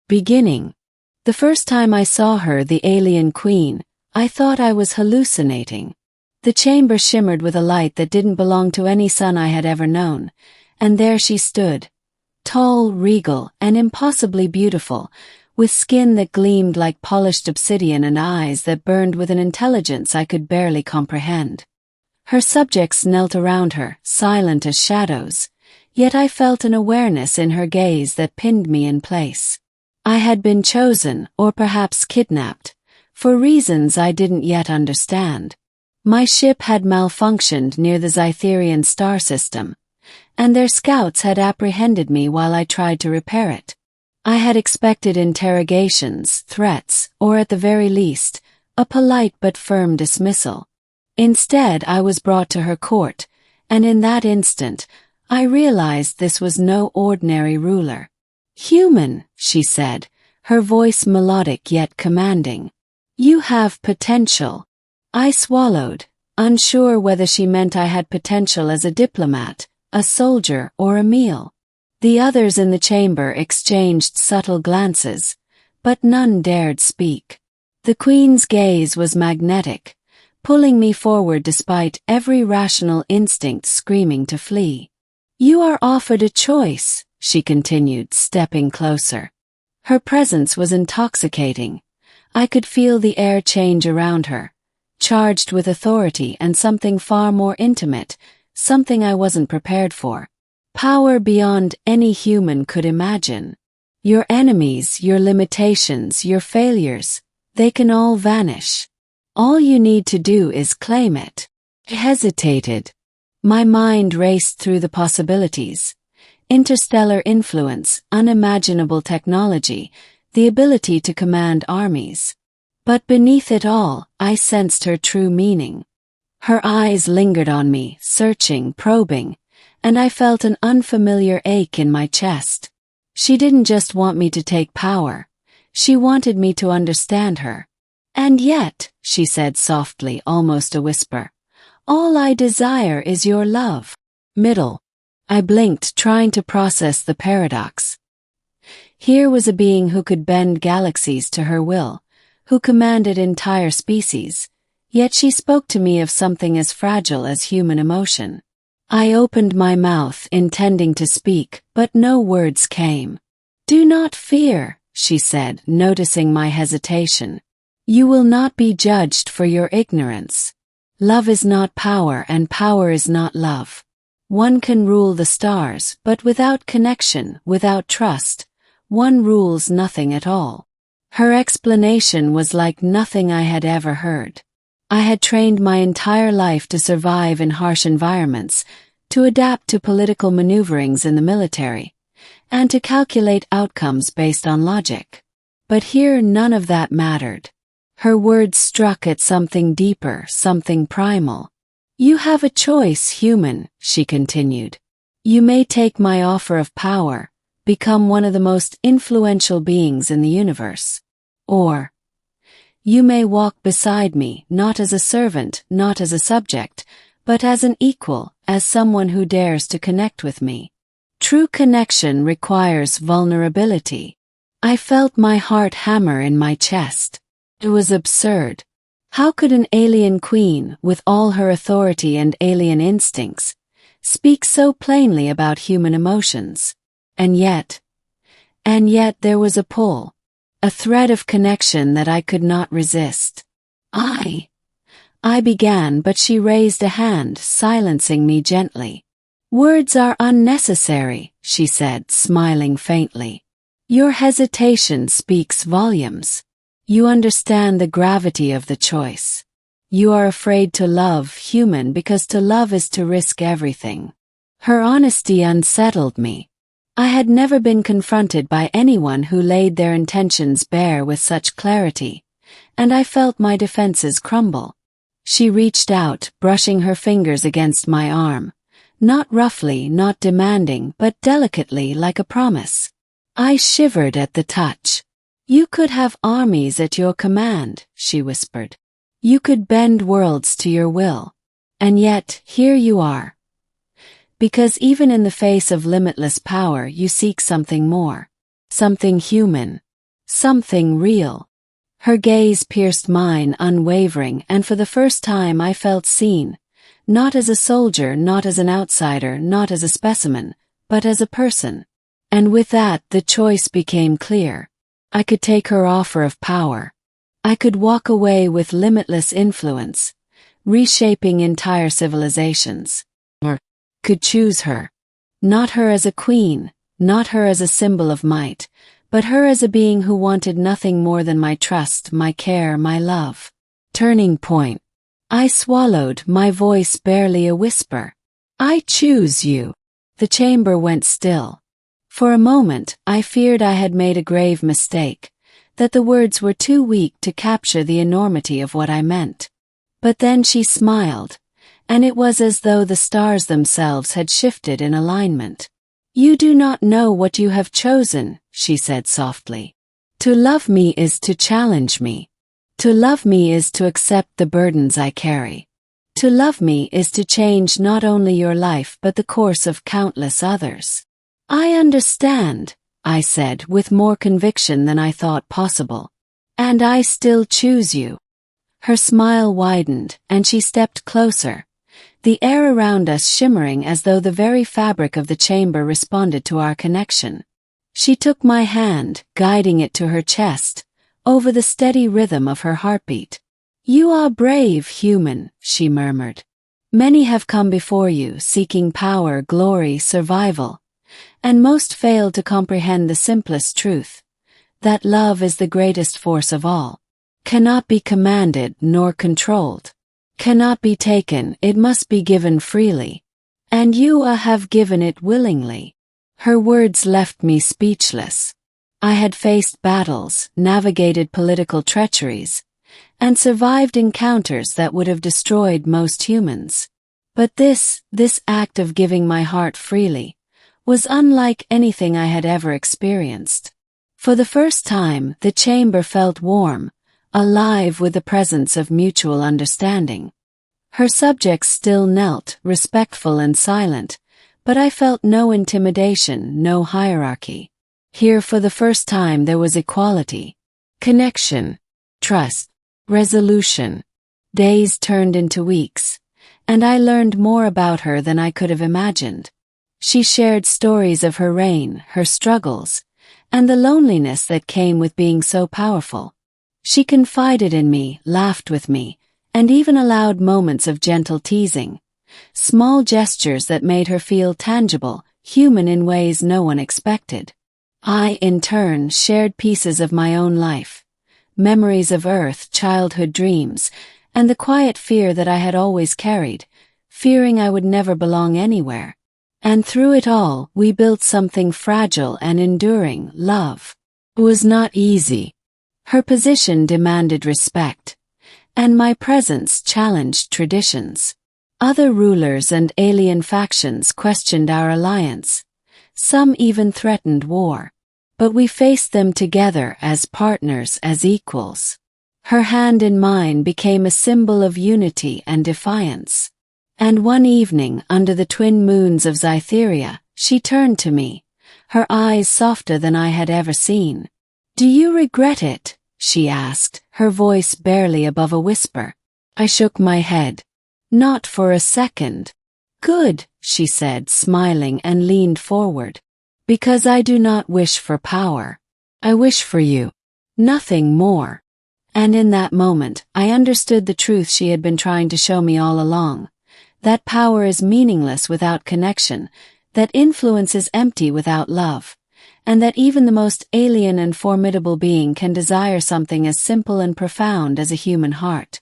Beginning. The first time I saw her, the alien queen, I thought I was hallucinating. The chamber shimmered with a light that didn't belong to any sun I had ever known, and there she stood, tall, regal, and impossibly beautiful, with skin that gleamed like polished obsidian and eyes that burned with an intelligence I could barely comprehend. Her subjects knelt around her, silent as shadows, yet I felt an awareness in her gaze that pinned me in place. I had been chosen, or perhaps kidnapped, for reasons I didn't yet understand. My ship had malfunctioned near the Zytherian star system, and their scouts had apprehended me while I tried to repair it. I had expected interrogations, threats, or at the very least, a polite but firm dismissal. Instead, I was brought to her court, and in that instant, I realized this was no ordinary ruler. "Human," she said, her voice melodic yet commanding. "You have potential." I swallowed, unsure whether she meant I had potential as a diplomat, a soldier, or a meal. The others in the chamber exchanged subtle glances, but none dared speak. The queen's gaze was magnetic, pulling me forward despite every rational instinct screaming to flee. "You are offered a choice," she continued, stepping closer. Her presence was intoxicating. I could feel the air change around her, charged with authority and something far more intimate, something I wasn't prepared for. Power beyond any human could imagine. Your enemies, your limitations, your failures, they can all vanish. All you need to do is claim it. I hesitated. My mind raced through the possibilities. Interstellar influence, unimaginable technology, the ability to command armies. But beneath it all, I sensed her true meaning. Her eyes lingered on me, searching, probing, and I felt an unfamiliar ache in my chest. She didn't just want me to take power. She wanted me to understand her. "And yet," she said softly, almost a whisper, "all I desire is your love." Middle. I blinked, trying to process the paradox. Here was a being who could bend galaxies to her will, who commanded entire species, yet she spoke to me of something as fragile as human emotion. I opened my mouth, intending to speak, but no words came. "Do not fear," she said, noticing my hesitation. "You will not be judged for your ignorance. Love is not power, and power is not love. One can rule the stars, but without connection, without trust, one rules nothing at all." Her explanation was like nothing I had ever heard. I had trained my entire life to survive in harsh environments, to adapt to political maneuverings in the military, and to calculate outcomes based on logic. But here none of that mattered. Her words struck at something deeper, something primal. "You have a choice, human," she continued. "You may take my offer of power, become one of the most influential beings in the universe. Or you may walk beside me, not as a servant, not as a subject, but as an equal, as someone who dares to connect with me. True connection requires vulnerability." I felt my heart hammer in my chest. It was absurd. How could an alien queen, with all her authority and alien instincts, speak so plainly about human emotions? And yet there was a pull, a thread of connection that I could not resist. I began, but she raised a hand, silencing me gently. "Words are unnecessary," she said, smiling faintly. "Your hesitation speaks volumes. You understand the gravity of the choice. You are afraid to love, human, because to love is to risk everything." Her honesty unsettled me. I had never been confronted by anyone who laid their intentions bare with such clarity, and I felt my defenses crumble. She reached out, brushing her fingers against my arm, not roughly, not demanding, but delicately, like a promise. I shivered at the touch. "You could have armies at your command," she whispered. "You could bend worlds to your will. And yet, here you are. Because even in the face of limitless power, you seek something more. Something human. Something real. Her gaze pierced mine, unwavering, and for the first time I felt seen, not as a soldier, not as an outsider, not as a specimen, but as a person. And with that, the choice became clear. I could take her offer of power. I could walk away with limitless influence, reshaping entire civilizations. Or could choose her. Not her as a queen, not her as a symbol of might, but her as a being who wanted nothing more than my trust, my care, my love. Turning point. I swallowed, my voice barely a whisper. I choose you. The chamber went still. For a moment, I feared I had made a grave mistake, that the words were too weak to capture the enormity of what I meant. But then she smiled, and it was as though the stars themselves had shifted in alignment. You do not know what you have chosen, she said softly. To love me is to challenge me. To love me is to accept the burdens I carry. To love me is to change not only your life but the course of countless others. I understand, I said with more conviction than I thought possible. And I still choose you. Her smile widened, and she stepped closer, the air around us shimmering as though the very fabric of the chamber responded to our connection. She took my hand, guiding it to her chest, over the steady rhythm of her heartbeat. You are brave, human, she murmured. Many have come before you, seeking power, glory, survival, and most failed to comprehend the simplest truth, that love is the greatest force of all. Cannot be commanded nor controlled. Cannot be taken, it must be given freely. And you have given it willingly. Her words left me speechless. I had faced battles, navigated political treacheries, and survived encounters that would have destroyed most humans. But this act of giving my heart freely, was unlike anything I had ever experienced. For the first time, the chamber felt warm, alive with the presence of mutual understanding. Her subjects still knelt, respectful and silent, but I felt no intimidation, no hierarchy. Here for the first time there was equality, connection, trust, resolution. Days turned into weeks, and I learned more about her than I could have imagined. She shared stories of her reign, her struggles, and the loneliness that came with being so powerful. She confided in me, laughed with me, and even allowed moments of gentle teasing, small gestures that made her feel tangible, human in ways no one expected. I, in turn, shared pieces of my own life, memories of Earth, childhood dreams, and the quiet fear that I had always carried, fearing I would never belong anywhere. And through it all, we built something fragile and enduring, love. It was not easy. Her position demanded respect, and my presence challenged traditions. Other rulers and alien factions questioned our alliance. Some even threatened war. But we faced them together as partners, as equals. Her hand in mine became a symbol of unity and defiance. And one evening, under the twin moons of Cytherea, she turned to me, her eyes softer than I had ever seen. "Do you regret it?" she asked, her voice barely above a whisper. I shook my head. "Not for a second." "Good," she said, smiling, and leaned forward. "Because I do not wish for power. I wish for you. Nothing more." And in that moment, I understood the truth she had been trying to show me all along. That power is meaningless without connection, that influence is empty without love, and that even the most alien and formidable being can desire something as simple and profound as a human heart.